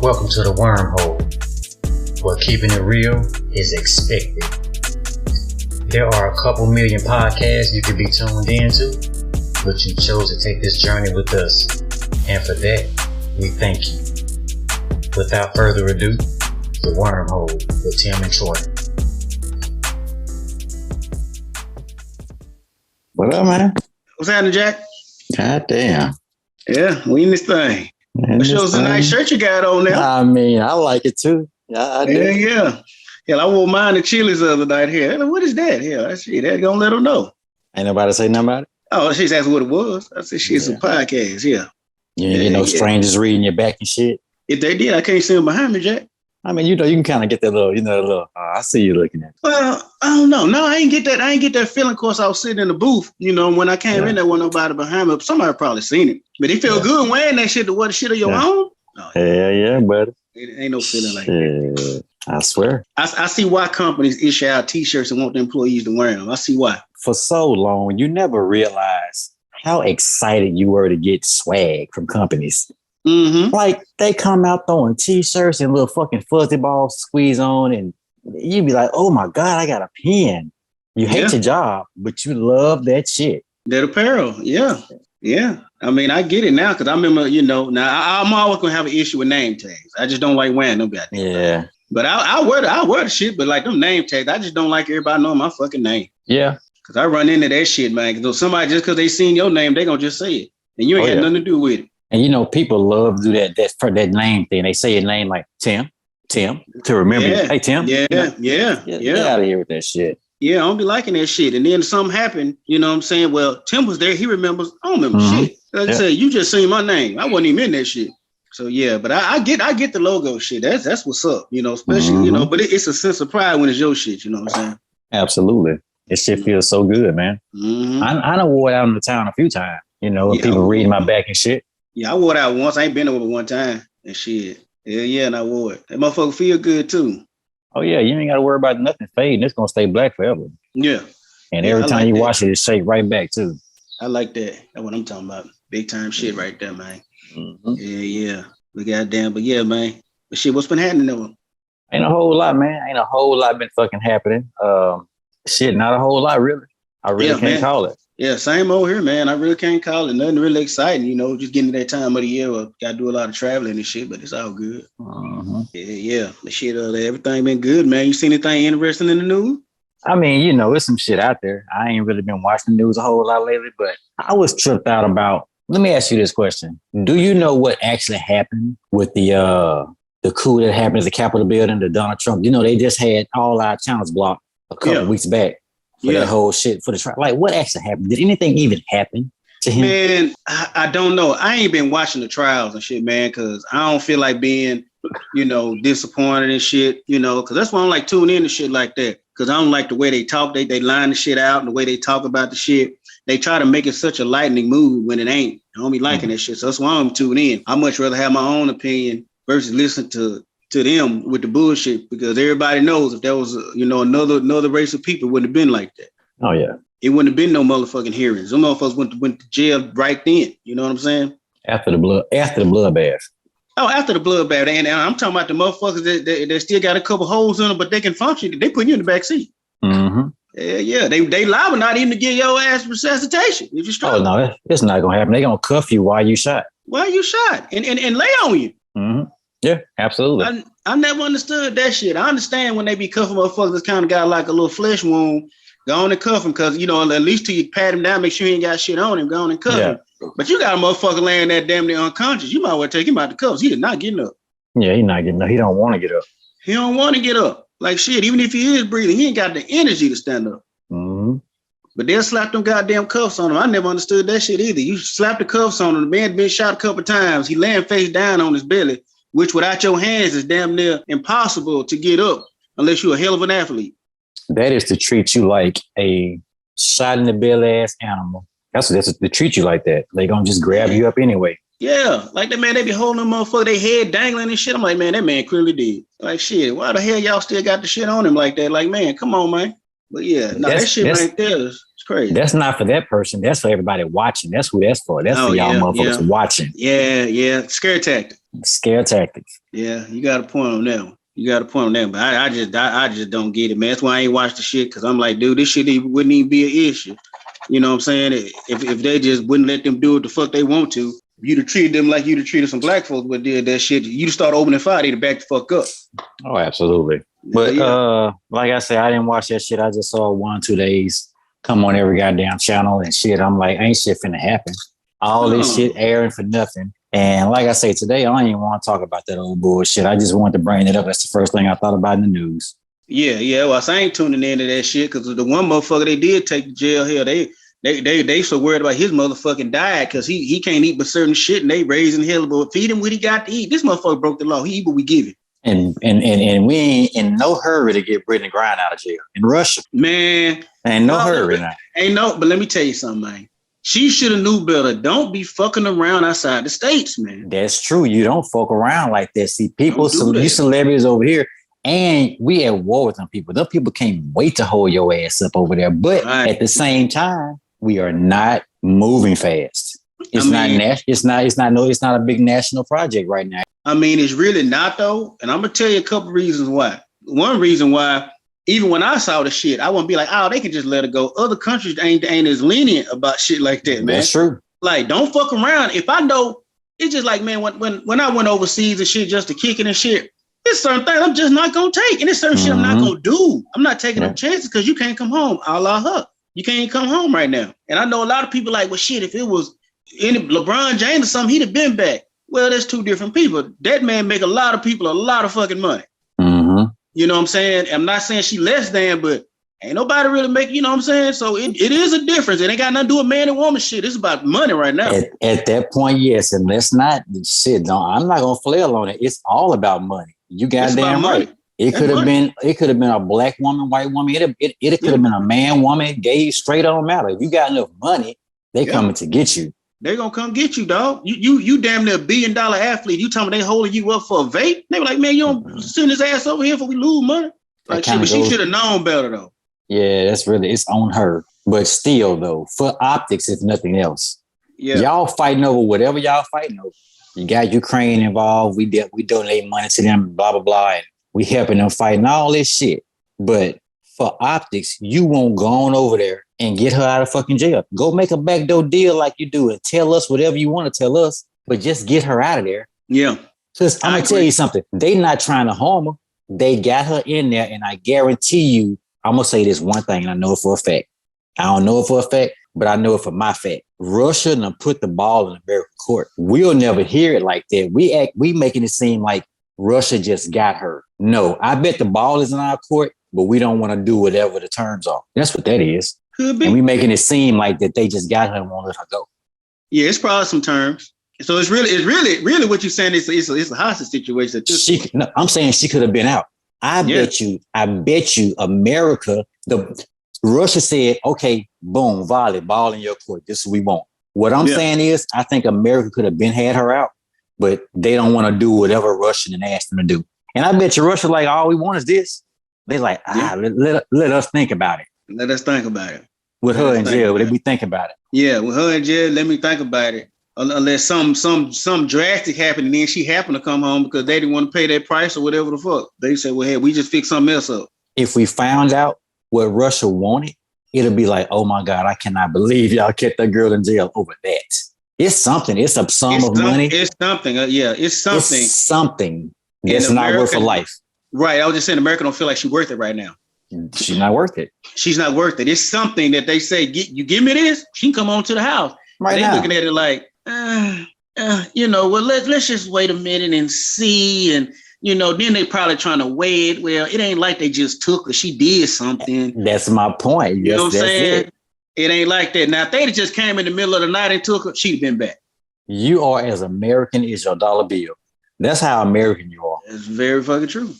Welcome to the WormHole, where keeping it real is expected. There are a couple million podcasts you could be tuned into, but you chose to take this journey with us, and for that, we thank you. Without further ado, the WormHole with Tim and Troy. What up, man? What's happening, Jack? God damn. Yeah, we in this thing. It shows a nice shirt you got on there. I mean, I like it too. I do. Yeah. Hell, I wore mine to Chili's the other night here. Like, what is that? Hell, that shit, that gonna let them know. Ain't nobody say nothing about it? Oh, she's asked what it was. I said, shit's a podcast, yeah. You ain't get no strangers reading your back and shit? If they did, I can't see them behind me, Jack. I mean, you can kind of get that little, I see you looking at it. Well, I don't know. No, I ain't get that feeling. Of course, I was sitting in the booth, when I came in there, wasn't nobody behind me. Somebody probably seen it. But it felt good wearing that shit to wear the shit of your own. No, yeah, buddy. It ain't no feeling like that. I swear. I see why companies issue out T-shirts and want the employees to wear them. I see why. For so long, you never realized how excited you were to get swag from companies. Mm-hmm. Like, they come out throwing T-shirts and little fucking fuzzy balls squeeze on, and you be like, oh my God, I got a pen. You hate your job, but you love that shit. That apparel, yeah. I mean, I get it now because I remember, now I'm always going to have an issue with name tags. I just don't like wearing them goddamn things. But I wear the shit, but like them name tags, I just don't like everybody knowing my fucking name. Yeah. Because I run into that shit, man. Because somebody, just because they seen your name, they going to just say it. And you ain't had nothing to do with it. And people love to do that name thing. They say your name like Tim, to remember you. Hey, Tim. Yeah. Get out of here with that shit. Yeah, I don't be liking that shit. And then something happened, you know what I'm saying? Well, Tim was there. He remembers. I don't remember shit. Like I said, you just seen my name. I wasn't even in that shit. So, yeah, but I get the logo shit. That's what's up, especially, but it's a sense of pride when it's your shit, you know what I'm saying? Absolutely. This shit feels so good, man. Mm-hmm. I done wore it out in the town a few times, people reading my back and shit. Yeah, I wore it out once. I ain't been over one time and shit. Yeah, and I wore it. That motherfucker feel good too. Oh yeah, you ain't got to worry about nothing fading. It's gonna stay black forever. Yeah. And every time you wash it, it shake right back too. I like that. That's what I'm talking about. Big time shit right there, man. Mm-hmm. Yeah. But goddamn, but yeah, man. But shit, what's been happening though? Ain't a whole lot, man. Ain't a whole lot been fucking happening. Shit, not a whole lot really. I really can't call it. Yeah, same old here, man. I really can't call it. Nothing really exciting, just getting to that time of the year where got to do a lot of traveling and shit, but it's all good. Mm-hmm. Yeah. The shit, everything been good, man. You seen anything interesting in the news? I mean, there's some shit out there. I ain't really been watching the news a whole lot lately, but I was tripped out about, let me ask you this question. Do you know what actually happened with the coup that happened at the Capitol building to Donald Trump? They just had all our channels blocked a couple of weeks back. For that whole shit, for the trial. Like, what actually happened? Did anything even happen to him? Man, I don't know. I ain't been watching the trials and shit, man, because I don't feel like being, disappointed and shit, because that's why I don't like tuning in to shit like that. Because I don't like the way they talk. They line the shit out and the way they talk about the shit. They try to make it such a lightning mood when it ain't. I don't be liking that shit. So that's why I'm tuning in. I much rather have my own opinion versus listen to them with the bullshit, because everybody knows if there was another race of people, it wouldn't have been like that. Oh yeah, it wouldn't have been no motherfucking hearings. Some motherfuckers went to jail right then. You know what I'm saying? After the bloodbath. Oh, after the bloodbath, and I'm talking about the motherfuckers that still got a couple holes in them, but they can function. They put you in the back seat. Mm-hmm. Yeah. They liable not even to get your ass resuscitation if you struggle. Oh no, it's not gonna happen. They gonna cuff you while you shot. While you shot and lay on you. Mm-hmm. Yeah, absolutely. I never understood that shit. I understand when they be cuffing motherfuckers that's kind of got like a little flesh wound, go on and cuff him, because, at least till you pat him down, make sure he ain't got shit on him, go on and cuff him. But you got a motherfucker laying there damn near unconscious. You might well take him out the cuffs. He is not getting up. Yeah, he's not getting up. He don't want to get up. He don't want to get up. Like shit, even if he is breathing, he ain't got the energy to stand up. Mm-hmm. But they'll slap them goddamn cuffs on him. I never understood that shit either. You slap the cuffs on him. The man been shot a couple times. He laying face down on his belly, which without your hands is damn near impossible to get up unless you're a hell of an athlete. That is to treat you like a shot in the belly ass animal. That's to treat you like that. They gonna just grab you up anyway. Yeah, like that man, they be holding them motherfucker, they head dangling and shit. I'm like, man, that man clearly did. Like shit, why the hell y'all still got the shit on him like that? Like, man, come on, man. But yeah, no, that shit right there is crazy. That's not for that person. That's for everybody watching. That's who that's for. That's for y'all motherfuckers watching. Yeah. Scare tactics. Scare tactics. Yeah, you got a point on that one. You got a point on that, but I just don't get it, man. That's why I ain't watched the shit, because I'm like, dude, this shit wouldn't even be an issue. You know what I'm saying? If they just wouldn't let them do what the fuck they want to, if you'd have treated them like you'd have treated some black folks but did that shit, you'd start opening fire, they'd have back the fuck up. Oh, absolutely. But like I said, I didn't watch that shit. I just saw 1-2 days come on every goddamn channel and shit. I'm like, ain't shit finna happen. All this shit airing for nothing. And like I say, today, I don't even want to talk about that old bullshit. I just wanted to bring it up. That's the first thing I thought about in the news. Yeah. Well, I ain't tuning into that shit, because the one motherfucker they did take to jail here, they so worried about his motherfucking diet, because he can't eat but certain shit, and they raising hell, but feed him what he got to eat. This motherfucker broke the law. He eat what we give him. And we ain't in no hurry to get Brittany Griner out of jail. In Russia, man, ain't no hurry now. But let me tell you something, man. She should have knew better. Don't be fucking around outside the States, man. That's true. You don't fuck around like that. See, people, you celebrities over here, and we at war with them people. Them people can't wait to hold your ass up over there. But at the same time, we are not moving fast. It's not a big national project right now. I mean, it's really not, though. And I'm gonna tell you a couple reasons why. One reason why, even when I saw the shit, I wouldn't be like, oh, they can just let it go. Other countries ain't as lenient about shit like that, man. That's true. Like, don't fuck around. If I know, it's just like, man, when I went overseas and shit just to kick it and shit, there's certain things I'm just not gonna take. And there's certain shit I'm not gonna do. I'm not taking them chances, because you can't come home. Allah huck. You can't come home right now. And I know a lot of people like, well, shit, if it was any LeBron James or something, he'd have been back. Well, there's two different people. That man make a lot of people a lot of fucking money. Mm-hmm. You know what I'm saying? I'm not saying she less than, but ain't nobody really make, you know what I'm saying? So it is a difference. It ain't got nothing to do with man and woman shit. It's about money right now. At that point, yes. And let's not shit. No, I'm not gonna flail on it. It's all about money. You goddamn right. It could have been a black woman, white woman. It could have been a man, woman, gay, straight. Don't matter. If you got enough money, they coming to get you. They gonna come get you, dog. You damn near $1 billion athlete. You telling me they holding you up for a vape? They were like, man, you don't send his ass over here for we lose money. Like shit, but she should have known better though. Yeah, it's on her. But still though, for optics, if nothing else. Yeah. Y'all fighting over whatever y'all fighting over. You got Ukraine involved. We donate money to them, blah, blah, blah. And we helping them fighting all this shit. But for optics, you won't go on over there and get her out of fucking jail. Go make a backdoor deal like you do and tell us whatever you want to tell us, but just get her out of there. Yeah. Because I'm going to tell you something. They not trying to harm her. They got her in there, and I guarantee you, I'm going to say this one thing, and I know it for a fact. I don't know it for a fact, but I know it for my fact. Russia done put the ball in American court. We'll never hear it like that. We making it seem like Russia just got her. No, I bet the ball is in our court, but we don't want to do whatever the terms are. That's what that is. Could be. And we making it seem like that they just got her and won't let her go. Yeah, it's probably some terms. So it's really what you're saying. It's a hostage situation. I'm saying she could have been out. I bet you, America, Russia said, okay, boom, volley, ball in your court. This is what we want. What I'm saying is, I think America could have been had her out, but they don't want to do whatever Russia and asked them to do. And I bet you Russia like, all we want is this. They like, let us think about it. Let us think about it. With her in jail, let me think about it. Yeah, with her in jail, let me think about it. Unless some drastic happened and then she happened to come home because they didn't want to pay that price or whatever the fuck. They said, well, hey, we just fixed something else up. If we found out what Russia wanted, it'll be like, oh my God, I cannot believe y'all kept that girl in jail over that. It's something. It's a sum of money. It's something. It's something. It's something that's not worth a life. Right. I was just saying America don't feel like she's worth it right now. She's not worth it. She's not worth it. It's something that they say, you give me this, she can come on to the house. Right now. They're looking at it like, well, let's just wait a minute and see. And, then they probably trying to weigh it. Well, it ain't like they just took her. She did something. That's my point. You know what I'm saying? It ain't like that. Now, if they just came in the middle of the night and took her, she'd been back. You are as American as your dollar bill. That's how American you are. That's very fucking true.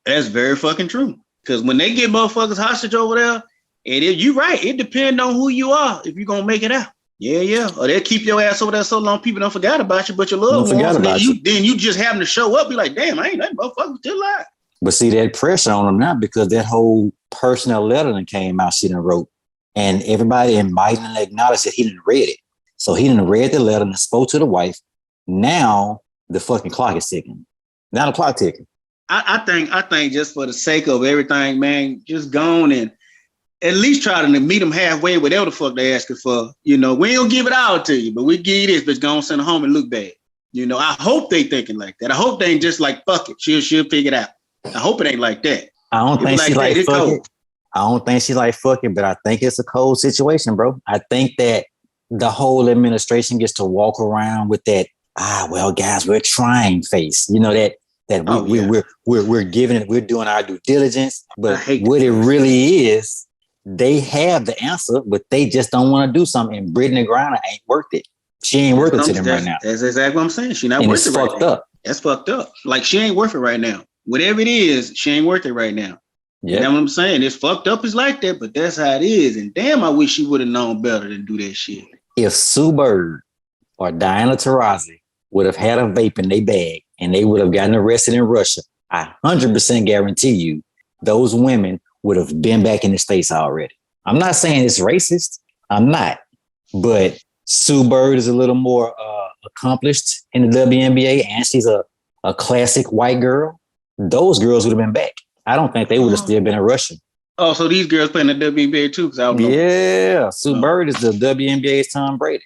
That's very fucking true. Because when they get motherfuckers hostage over there, and you're right, it depends on who you are if you're going to make it out. Yeah. Or they'll keep your ass over there so long people don't forget about you, but your loved ones, then you just happen to show up, be like, damn, I ain't that motherfucker still alive. But see, that pressure on them now because that whole personal letter that came out, she done wrote. And everybody in Biden acknowledged that he didn't read it. So he didn't read the letter and spoke to the wife. Now the fucking clock is ticking. Now the clock ticking. I think just for the sake of everything, man, just go on and at least try to meet them halfway, whatever the fuck they asking for. You know, we ain't gonna give it all to you, but we give you this, but go on, send it home and look bad. You know, I hope they thinking like that. I hope they ain't just like, fuck it, she'll figure it out. I hope it ain't like that. I don't think she like fuck it. I don't think she like fucking, but I think it's a cold situation, bro. I think that the whole administration gets to walk around with that, well, guys, we're trying face. You know, that we're giving it, we're doing our due diligence. But what it really is, they have the answer, but they just don't want to do something. And Brittany Griner ain't worth it. She ain't worth it to them right now. That's exactly what I'm saying. She not worth it right now. Fucked up. That's fucked up. Like, she ain't worth it right now. Whatever it is, she ain't worth it right now. Yeah, you know what I'm saying? It's fucked up is like that, but that's how it is. And damn, I wish she would have known better than do that shit. If Sue Bird or Diana Taurasi would have had a vape in their bag and they would have gotten arrested in Russia, I 100% guarantee you those women would have been back in the States already. I'm not saying it's racist. I'm not. But Sue Bird is a little more accomplished in the WNBA, and she's a classic white girl. Those girls would have been back. I don't think they would have still been in Russia. Oh, so these girls playing the WNBA too? Because I don't know. Yeah, Sue Bird is the WNBA's Tom Brady.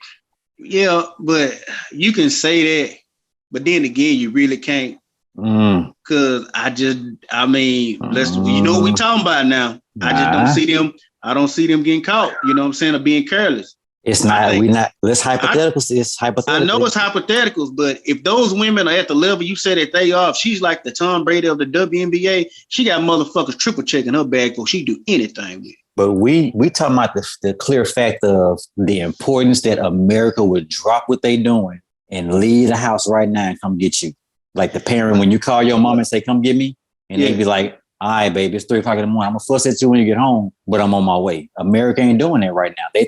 Yeah, but you can say that, but then again, you really can't. Because I mean, you know what we talking about now. I just don't see them. I don't see them getting caught. You know what I'm saying? Or being careless. It's not. Let's hypotheticals. It's hypotheticals. I know it's hypotheticals, but if those women are at the level you said that they are, if she's like the Tom Brady of the WNBA, she got motherfuckers triple checking her bag before she do anything with it. But we talking about the clear fact of the importance that America would drop what they doing and leave the house right now and come get you. Like the parent, when you call your mom and say, come get me, and they be like, all right, baby, it's 3:00 in the morning. I'm gonna fuss at you when you get home, but I'm on my way. America ain't doing that right now. They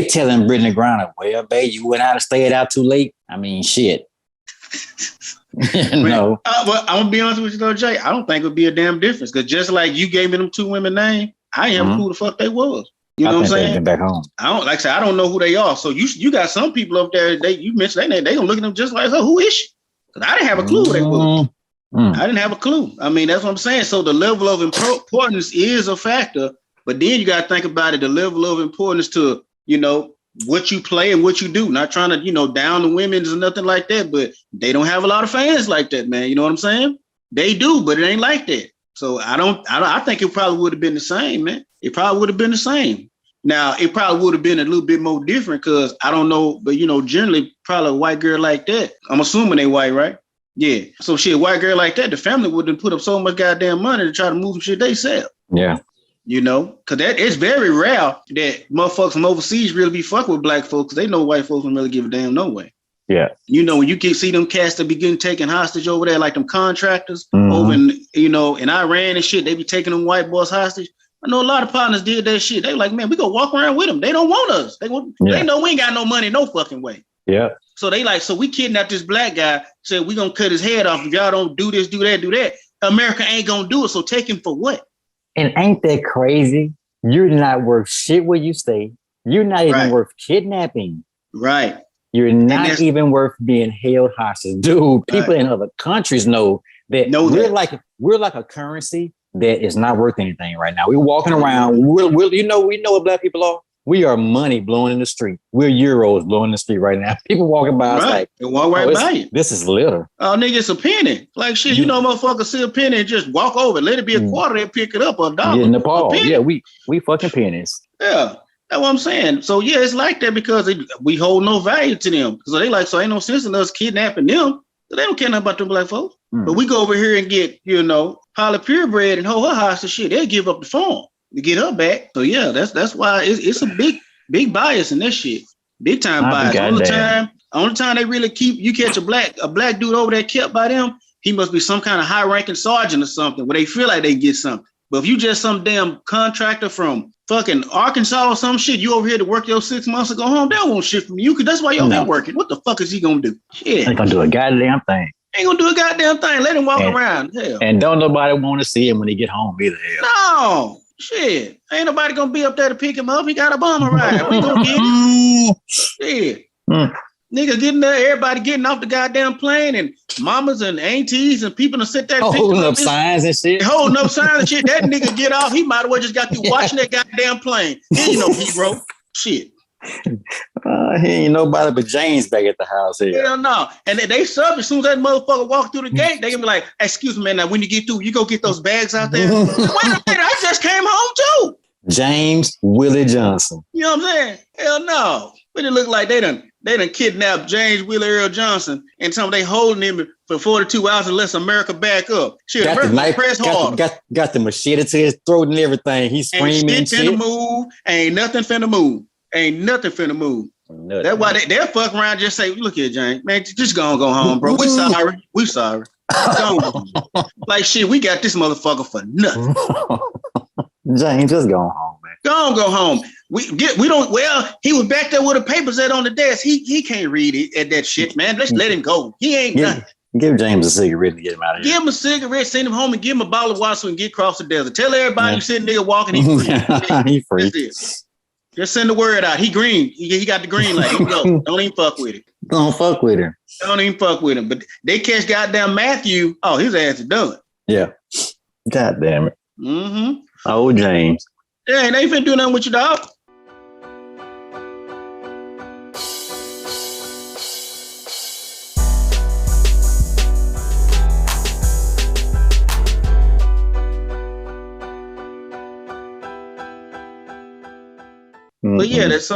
telling Brittany Griner, well, babe, you went out and stayed out too late. I mean, shit. No. Well, I'm gonna be honest with you though, Jay. I don't think it would be a damn difference, because just like you gave me them two women names, I ain't who the fuck they was. You know what I'm saying? Been back home. I don't know who they are. So you got some people up there. You mentioned their name. They gonna look at them just like her. Who is she? Because I didn't have a clue who they was. I didn't have a clue. I mean, that's what I'm saying. So the level of importance is a factor, but then you got to think about it. The level of importance to, you know, what you play and what you do. Not trying to, you know, down the women's or nothing like that, but they don't have a lot of fans like that, man. You know what I'm saying? They do, but it ain't like that. So I think it probably would have been the same, man. It probably would have been the same. Now, it probably would have been a little bit more different because I don't know, but, you know, generally probably a white girl like that. I'm assuming they white, right? Yeah. So shit, a white girl like that, the family wouldn't put up so much goddamn money to try to move some shit they sell. Yeah. You know, because it's very rare that motherfuckers from overseas really be fucking with black folks, because they know white folks don't really give a damn no way. Yeah. You know, when you can see them cats that begin taking hostage over there, like them contractors over in, you know, in Iran and shit, they be taking them white boys hostage. I know a lot of partners did that shit. They like, man, we go walk around with them. They don't want us. They know we ain't got no money, no fucking way. Yeah. So they like, so we kidnapped this black guy, said we gonna cut his head off. If y'all don't do this, do that, do that, America ain't gonna do it. So take him for what? And ain't that crazy? You're not worth shit where you stay. You're not even worth kidnapping. Right. You're not even worth being held hostage. Dude, people in other countries know that we're like a currency that is not worth anything right now. We're walking around. We know what black people are. We are money blowing in the street. We're euros blowing in the street right now. People walking by us like, they walk right by you. This is litter. Oh, nigga, it's a penny. Like shit, you know, motherfucker see a penny and just walk over. Let it be a quarter and pick it up, or a dollar. In Nepal. Yeah, we fucking pennies. Yeah, that's what I'm saying. So yeah, it's like that because we hold no value to them. So they like, so ain't no sense in us kidnapping them. So they don't care nothing about them black folks. But we go over here and get, you know, Holly purebred and hold her hostage shit. They'll give up the phone to get her back. So yeah, that's why it's a big bias in that shit. Big time bias. Only time they really you catch a black dude over there kept by them, he must be some kind of high ranking sergeant or something where they feel like they get something. But if you just some damn contractor from fucking Arkansas or some shit, you over here to work your 6 months and go home, they don't want shit from you, because that's why you're over working. What the fuck is he gonna do? Shit. Ain't gonna do a goddamn thing. Ain't gonna do a goddamn thing. Let him walk around. Hell. And don't nobody want to see him when he get home either. Hell. No. Shit. Ain't nobody gonna be up there to pick him up. He got a bummer ride. We gonna get it. Shit. Nigga getting there, everybody getting off the goddamn plane, and mamas and aunties and people to sit there holding up signs and shit. Holding up signs and shit. That nigga get off. He might as well just got through watching that goddamn plane. He ain't no hero. Shit. He ain't nobody but James back at the house here. Hell no. And they sub as soon as that motherfucker walk through the gate, they gonna be like, excuse me, man, now when you get through, you go get those bags out there. Wait a minute, I just came home too. James Willie Johnson. You know what I'm saying? Hell no. But it look like they done kidnapped James Willie Earl Johnson and they holding him for 42 hours and let America back up. Shit, got America the knife, press hard. Got the machete to his throat and everything. He's screaming and shit. Ain't nothing finna move. Ain't nothing finna move. Nothing. That's why they'll fuck around and just say, look here, James, man, just go home, bro. We sorry. Like shit, we got this motherfucker for nothing. James, just go home, man. Go home. He was back there with the papers that on the desk. He can't read it at that shit, man. Let's let him go. He ain't nothing. Give James a cigarette and get him out of here. Give him a cigarette, send him home, and give him a bottle of water so he can get across the desert. Tell everybody you see a nigga walking, he free. He free. Just send the word out. He green. He got the green light. He go. Don't even fuck with it. Don't fuck with him. Don't even fuck with him. But they catch goddamn Matthew. Oh, his ass is done. Yeah. God damn it. Mm-hmm. Oh, James. Yeah, they ain't finna do nothing with you, dog. But yeah, that's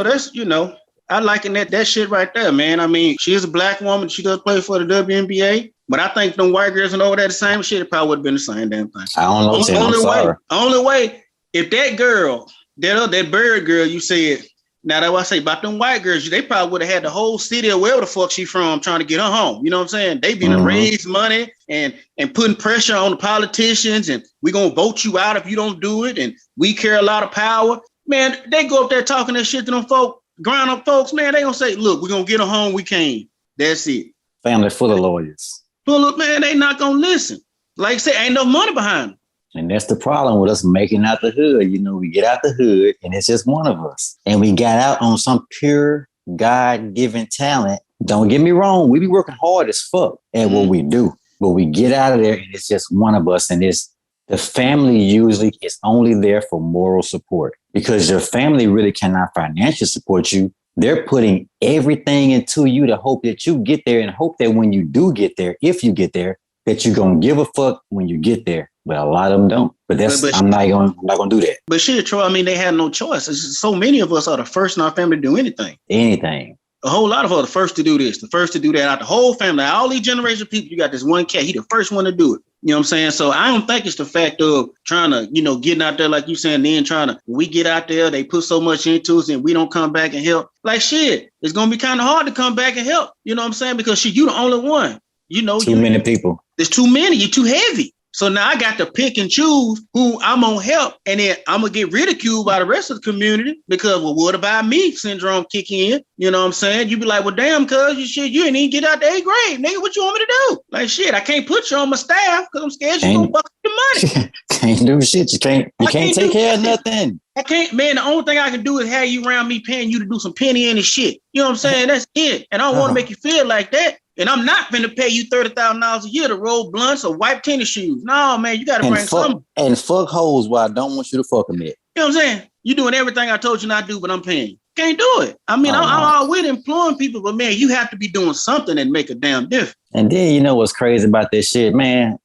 I liking that shit right there, man. I mean, she is a black woman. She does play for the WNBA. But I think them white girls and over there the same shit, it probably would have been the same damn thing. I don't know. Only way, if that girl, that bird girl you said, now that's what I say about them white girls, they probably would have had the whole city or wherever the fuck she from trying to get her home. You know what I'm saying? They been to raise money and putting pressure on the politicians, and we gonna vote you out if you don't do it, and we carry a lot of power. Man, they go up there talking that shit to them folk, ground up folks, man, they gonna say, look, we're gonna get her home, we can. That's it. Family full of lawyers. Man, they not gonna listen. Like I said, ain't no money behind them. And that's the problem with us making out the hood. You know, we get out the hood and it's just one of us. And we got out on some pure God-given talent. Don't get me wrong. We be working hard as fuck at what we do. But we get out of there and it's just one of us. And the family usually is only there for moral support because your family really cannot financially support you. They're putting everything into you to hope that you get there and hope that when you do get there, if you get there, that you're going to give a fuck when you get there. But a lot of them don't. But I'm not going to do that. But shit, Troy, I mean, they had no choice. So many of us are the first in our family to do anything. Anything. A whole lot of us are the first to do this, the first to do that. Out the whole family, all these generations of people, you got this one cat. He the first one to do it. You know what I'm saying? So I don't think it's the fact of trying to, getting out there, like you saying, then we get out there, they put so much into us and we don't come back and help. Like shit, it's going to be kind of hard to come back and help. You know what I'm saying? Because shit, you the only one. Too many people. There's too many. You're too heavy. So now I got to pick and choose who I'm going to help. And then I'm going to get ridiculed by the rest of the community because, well, what about me syndrome kick in? You know what I'm saying? You be like, well, damn, cuz you ain't even get out the 8th grade. Nigga, what you want me to do? Like, shit, I can't put you on my staff because I'm scared you're going to fuck the money. Can't do shit. You can't take care of nothing. I can't, man. The only thing I can do is have you around me paying you to do some penny in and shit. You know what I'm saying? That's it. And I don't want to make you feel like that. And I'm not going to pay you $30,000 a year to roll blunts or wipe tennis shoes. No, man, you got to bring something. And fuck hoes where I don't want you to fuck them yet. You know what I'm saying? You doing everything I told you not to do, but I'm paying you. Can't do it. I mean, I'm all with employing people, but man, you have to be doing something that make a damn difference. And then you know what's crazy about this shit, man?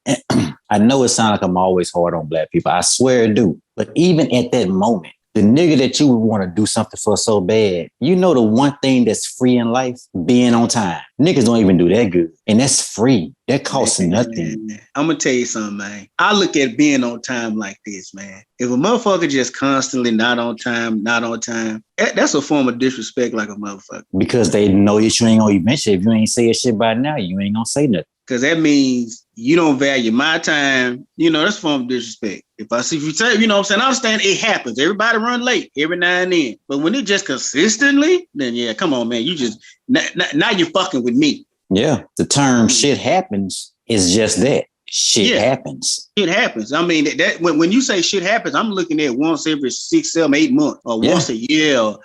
I know it sounds like I'm always hard on black people. I swear I do. But even at that moment, the nigga that you would want to do something for so bad, you know the one thing that's free in life? Being on time. Niggas don't even do that good. And that's free. That costs nothing. I'm going to tell you something, man. I look at being on time like this, man. If a motherfucker just constantly not on time, that's a form of disrespect like a motherfucker. Because they know that you ain't going to eventually. If you ain't say shit by now, you ain't going to say nothing. Because that means you don't value my time. That's a form of disrespect. If you say, you know what I'm saying? I understand it happens. Everybody run late every now and then. But when it just consistently, then yeah, come on, man. You just, now you're fucking with me. Yeah. The term shit happens is just that. Shit happens. It happens. I mean, that when you say shit happens, I'm looking at once every 6, 7, 8 months or once a year,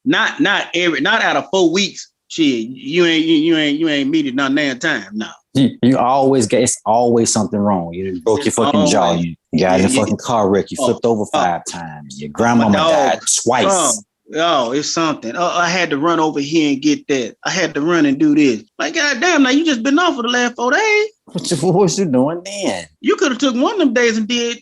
not out of 4 weeks. shit, you ain't meet it none damn time. No. You always get, it's always something wrong. You broke your fucking jaw. You got in a fucking car wreck. You flipped over 5 times. Your grandmama died twice. Oh, it's something. Oh, I had to run over here and get that. I had to run and do this. Like, goddamn, now you just been off for the last 4 days. What was you doing then? You could have took one of them days and did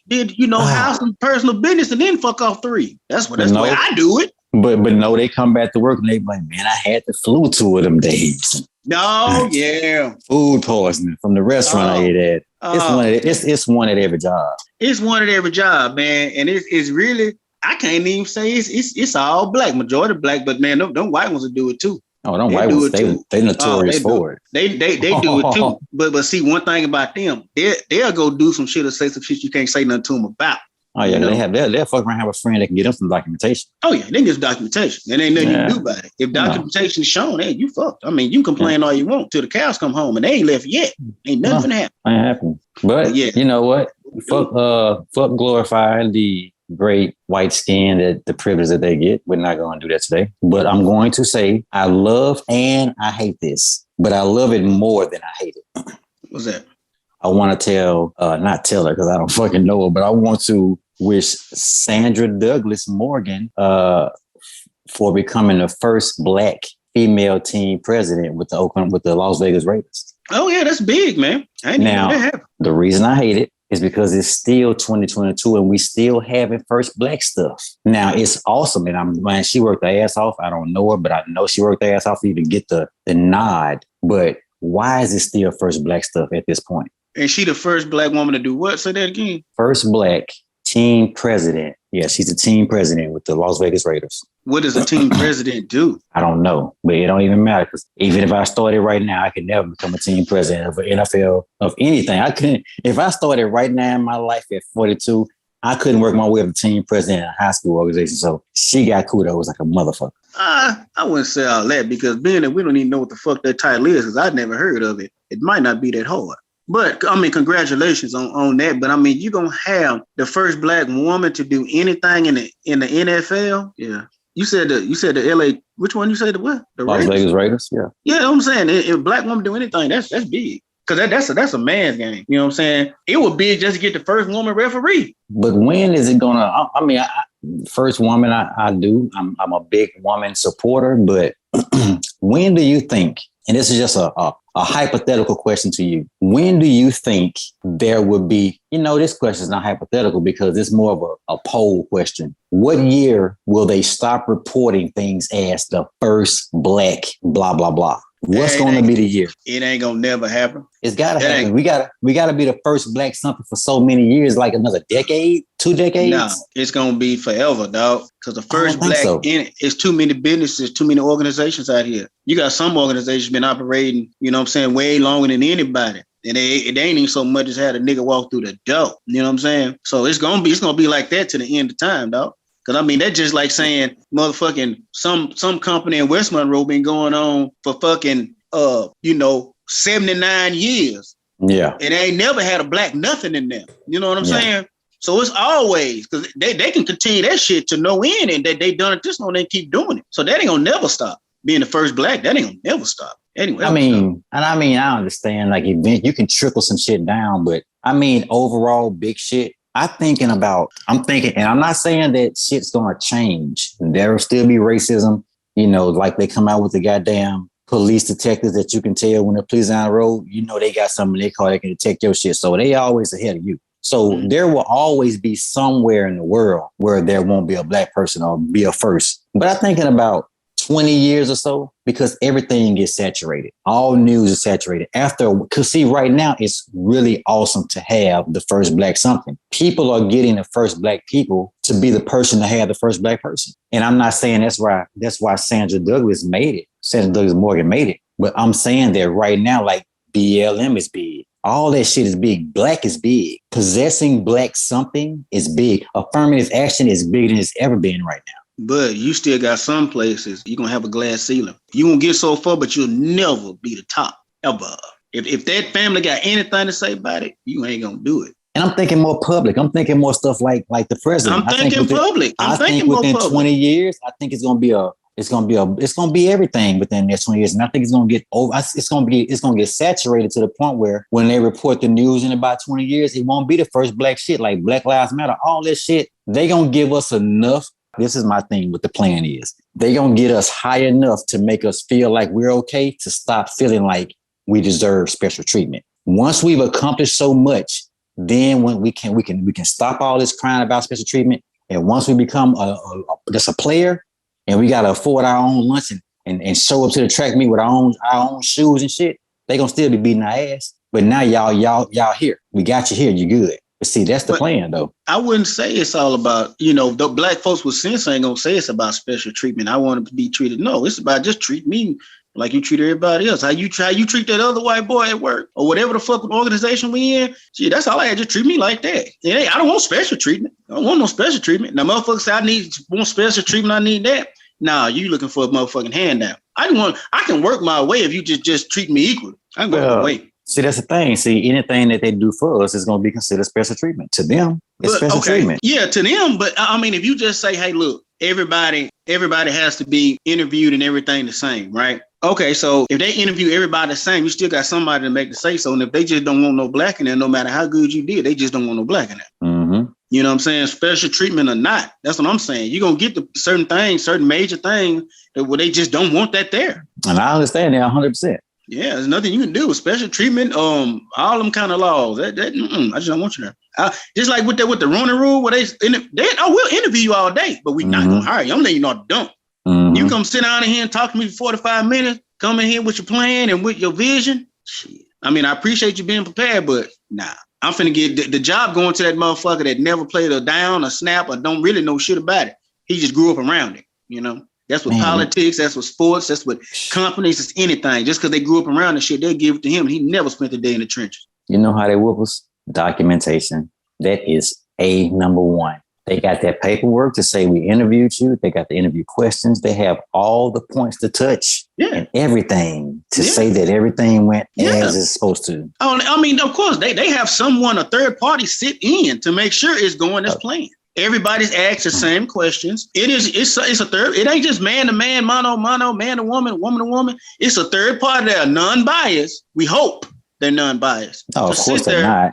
house and personal business and then fuck off 3. That's the way I do it. But no, they come back to work and they be like, man, I had the flu 2 of them days. No, yeah. Food poisoning from the restaurant I ate at. It's one at every job. It's one at every job, man. And it's really, I can't even say it's all black, majority black, but man, them white ones will do it too. Oh, them white ones, they notorious for it. They do it too. But see, one thing about them, they'll go do some shit or say some shit you can't say nothing to them about. Oh yeah, they'll fuck around, have a friend that can get them some documentation. Oh yeah, they get documentation. There ain't nothing you can do about it. If documentation is shown, hey, you fucked. I mean, you complain all you want till the cows come home, and they ain't left yet. Ain't nothing happen. Ain't happened. But you know what? Fuck glorifying the great white skin, that the privilege that they get. We're not going to do that today. But I'm going to say I love and I hate this, but I love it more than I hate it. What's that? I want to not tell her because I don't fucking know her, but I want to wish Sandra Douglas Morgan for becoming the first Black female team president with the Las Vegas Raiders. Oh yeah, that's big, man. I didn't know that happened. The reason I hate it is because it's still 2022 and we still having first Black stuff. Now it's awesome, and she worked her ass off. I don't know her, but I know she worked her ass off to even get the nod. But why is it still first Black stuff at this point? And she the first Black woman to do what? Say that again. First Black team president. Yeah, she's a team president with the Las Vegas Raiders. What does a team president do? I don't know, but it don't even matter because even if I started right now, I could never become a team president of an NFL of anything. I couldn't. If I started right now in my life at 42, I couldn't work my way up to team president in a high school organization. So she got kudos like a motherfucker. I wouldn't say all that because being that we don't even know what the fuck that title is because I'd never heard of it. It might not be that hard. But I mean, congratulations on that. But I mean, you're gonna have the first Black woman to do anything in the NFL. Yeah. You said the LA. Which one you said the what? The Las Vegas Raiders. Yeah. Yeah, I'm saying if a Black woman do anything, that's big. Because that's a man's game. You know what I'm saying? It would be just to get the first woman referee. But when is it gonna? I mean, first woman, I do. I'm a big woman supporter. But when do you think? And this is just a hypothetical question to you. When do you think there would be, this question is not hypothetical because it's more of a poll question. What year will they stop reporting things as the first Black blah, blah, blah? What's going to be the year? It ain't going to never happen. It's got to happen. We got to be the first Black something for so many years, like another decade, 2 decades. No, it's going to be forever, dog. Because the first Black in it, it's too many businesses, too many organizations out here. You got some organizations been operating, way longer than anybody. And they ain't even so much as had a nigga walk through the door. You know what I'm saying? So it's gonna be like that to the end of time, dog. Because I mean, that's just like saying motherfucking some company in West Monroe been going on for fucking 79 years. Yeah. And they ain't never had a Black nothing in them. You know what I'm saying? So it's always because they can continue that shit to no end, and they done it this long, they keep doing it. So that ain't gonna never stop. Being the first Black, that ain't gonna never stop. Anyway, I understand like you can trickle some shit down, but I mean overall big shit. I'm thinking, and I'm not saying that shit's gonna change. There'll still be racism, like they come out with the goddamn police detectives that you can tell when they're police on the road, they got something they call that can detect your shit. So they always ahead of you. So there will always be somewhere in the world where there won't be a Black person or be a first. But I'm thinking about 20 years or so, because everything gets saturated. All news is saturated. Because see, right now, it's really awesome to have the first Black something. People are getting the first Black people to be the person to have the first Black person. And I'm not saying that's why Sandra Douglas made it. Sandra Douglas Morgan made it. But I'm saying that right now, like BLM is big. All that shit is big. Black is big. Possessing Black something is big. Affirmative action is bigger than it's ever been right now. But you still got some places you're going to have a glass ceiling. You won't get so far, but you'll never be the top ever. If that family got anything to say about it, you ain't going to do it. And I'm thinking more public. I'm thinking more stuff like the president. I'm thinking public. I think within 20 years, I think it's going to It's gonna be everything within the next 20 years. And I think it's gonna get over. It's gonna get saturated to the point where when they report the news in about 20 years, it won't be the first black shit like Black Lives Matter, all this shit. They gonna give us enough. This is my thing. What the plan is, they gonna get us high enough to make us feel like we're okay to stop feeling like we deserve special treatment. Once we've accomplished so much, then when we can stop all this crying about special treatment. And once we become just a player, and we gotta afford our own lunch and show up to the track meet with our own shoes and shit, they gonna still be beating our ass. But now y'all here. We got you here. You good. But see, that's the plan though. I wouldn't say it's all about, the black folks with sense ain't gonna say it's about special treatment. I want to be treated. No, it's about just treat me like you treat everybody else. How you treat that other white boy at work or whatever the fuck organization we in. Gee, that's all I had. Just treat me like that. I don't want special treatment. I don't want no special treatment. Now, motherfuckers say want special treatment. I need that. Nah, you looking for a motherfucking handout. I can work my way if you just treat me equally. I can work my way. See, that's the thing. See, anything that they do for us is going to be considered special treatment. To them, it's special treatment. Yeah, to them. But I mean, if you just say, hey, look, everybody has to be interviewed and everything the same, right? Okay, so if they interview everybody the same, you still got somebody to make the say so. And if they just don't want no black in there, no matter how good you did, they just don't want no black in there. Mm-hmm. You know what I'm saying? Special treatment or not. That's what I'm saying. You're going to get the certain things, certain major things where they just don't want that there. And I understand that 100%. Yeah, there's nothing you can do. Special treatment, all them kind of laws. I just don't want you there. Just like with the running rule, where we'll interview you all day, but we're not going to hire you. I'm letting you know don't. Mm-hmm. You come sit down in here and talk to me for 45 minutes, come in here with your plan and with your vision. Shit. I mean, I appreciate you being prepared, but nah. I'm finna get the job going to that motherfucker that never played a down, a snap, or don't really know shit about it. He just grew up around it, That's what politics, that's what sports, that's what companies, it's anything. Just because they grew up around the shit, they'll give it to him. And he never spent a day in the trenches. You know how they whoop us? Documentation. That is number one. They got that paperwork to say we interviewed you. They got the interview questions. They have all the points to touch and everything to say that everything went as it's supposed to. Oh, I mean, of course, they have someone, a third party, sit in to make sure it's going as planned. Everybody's asked the same questions. It's a third. It ain't just man to man, mano, man to woman to woman. It's a third party that are non-biased. We hope they're non-biased. Oh, of course they're not.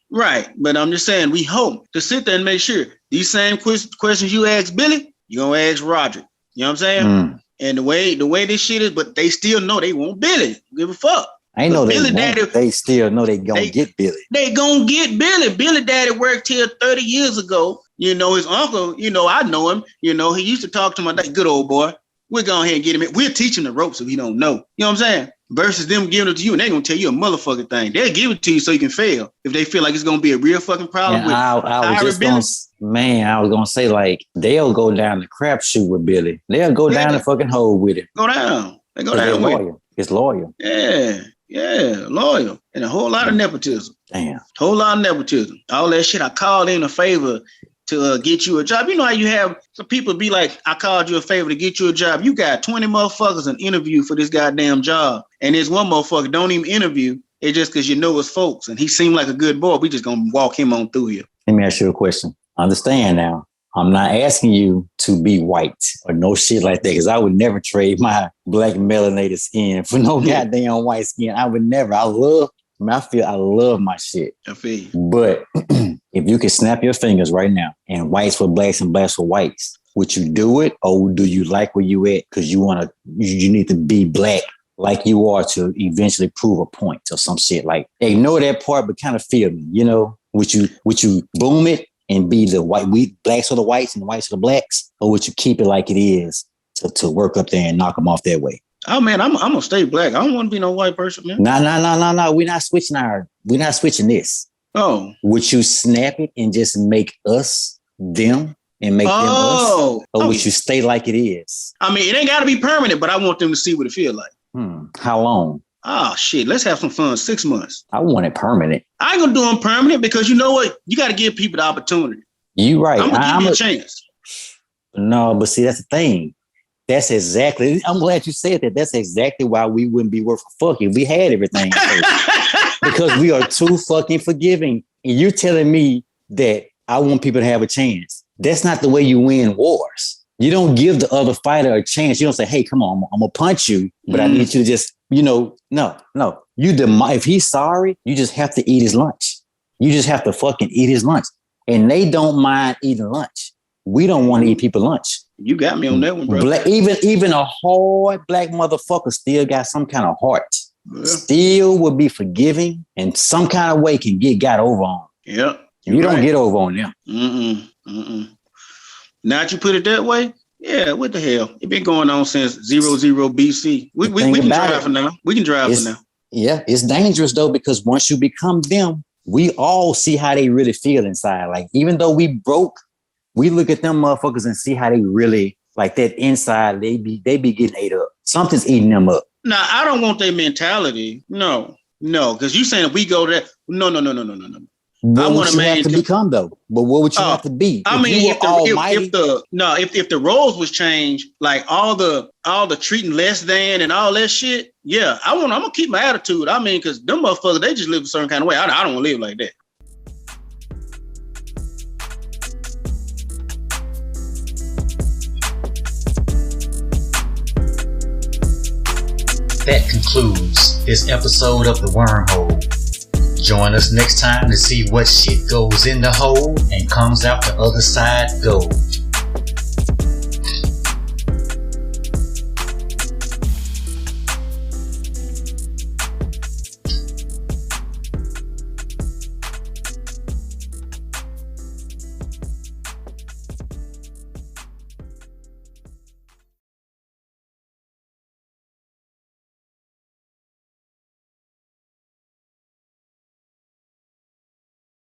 Right. But I'm just saying, we hope to sit there and make sure these same questions you ask Billy, you're going to ask Roderick. You know what I'm saying? Mm. And the way this shit is, but they still know they want Billy. Give a fuck. I know they still know they going to get Billy. They going to get Billy. Billy daddy worked here 30 years ago. His uncle, I know him. He used to talk to my good old boy. We're going ahead and get him in. We're teaching the ropes if he don't know. You know what I'm saying? Versus them giving it to you and they're going to tell you a motherfucking thing. They'll give it to you so you can fail. If they feel like it's going to be a real fucking problem with I was going to say, like, they'll go down the crapshoot with Billy. They'll go down the fucking hole with it. Go down. They go down with it. It's loyal. Yeah, loyal. And a whole lot of nepotism. Damn. Whole lot of nepotism. All that shit. I called in a favor to get you a job. You know how you have some people be like, I called you a favor to get you a job. You got 20 motherfuckers an interview for this goddamn job. And there's one motherfucker don't even interview. It's just because his folks. And he seemed like a good boy. We just going to walk him on through here. Let me ask you a question. Understand now. I'm not asking you to be white or no shit like that, because I would never trade my black melanated skin for no goddamn white skin. I would never. I love my shit. I feel you. But if you could snap your fingers right now and whites for blacks and blacks for whites, would you do it, or do you like where you at because you need to be black like you are to eventually prove a point or some shit? Like, ignore that part, but kind of feel me, Would you boom it and be the blacks for the whites and the whites for the blacks, or would you keep it like it is to work up there and knock them off that way? Oh man, I'm gonna stay black. I don't want to be no white person, man. No. We're not switching this. Oh. Would you snap it and just make us them and make them us? Or would you stay like it is? I mean, it ain't gotta be permanent, but I want them to see what it feel like. How long? Oh shit, let's have some fun. 6 months. I want it permanent. I ain't gonna do them permanent because you know what? You gotta give people the opportunity. You right. I'm gonna give you a chance. No, but see, that's the thing. That's exactly, I'm glad you said that. That's exactly why we wouldn't be worth a fuck if we had everything. Because we are too fucking forgiving. And you're telling me that I want people to have a chance. That's not the way you win wars. You don't give the other fighter a chance. You don't say, hey, come on, I'm gonna punch you, but I need you to just, no. If he's sorry, you just have to eat his lunch. You just have to fucking eat his lunch. And they don't mind eating lunch. We don't want to eat people lunch. You got me on that one, bro. Even a hard black motherfucker still got some kind of heart. Yeah. Still would be forgiving and some kind of way can got over on. Yep. You don't get over on them. Now that you put it that way, yeah, what the hell? It's been going on since 00 BC. We can drive for now. We can drive for now. Yeah, it's dangerous though, because once you become them, we all see how they really feel inside. Like, even though we broke, we look at them motherfuckers and see how they really, like, that inside, they be getting ate up. Something's eating them up. Now, I don't want their mentality. No, because you saying if we go there, no. What would you have to become though? But what would you have to be? I mean, if the roles was changed, like all the treating less than and all that shit, yeah, I'm gonna keep my attitude. I mean, because them motherfuckers, they just live a certain kind of way. I don't want to live like that. That concludes this episode of the Wormhole. Join us next time to see what shit goes in the hole and comes out the other side gold.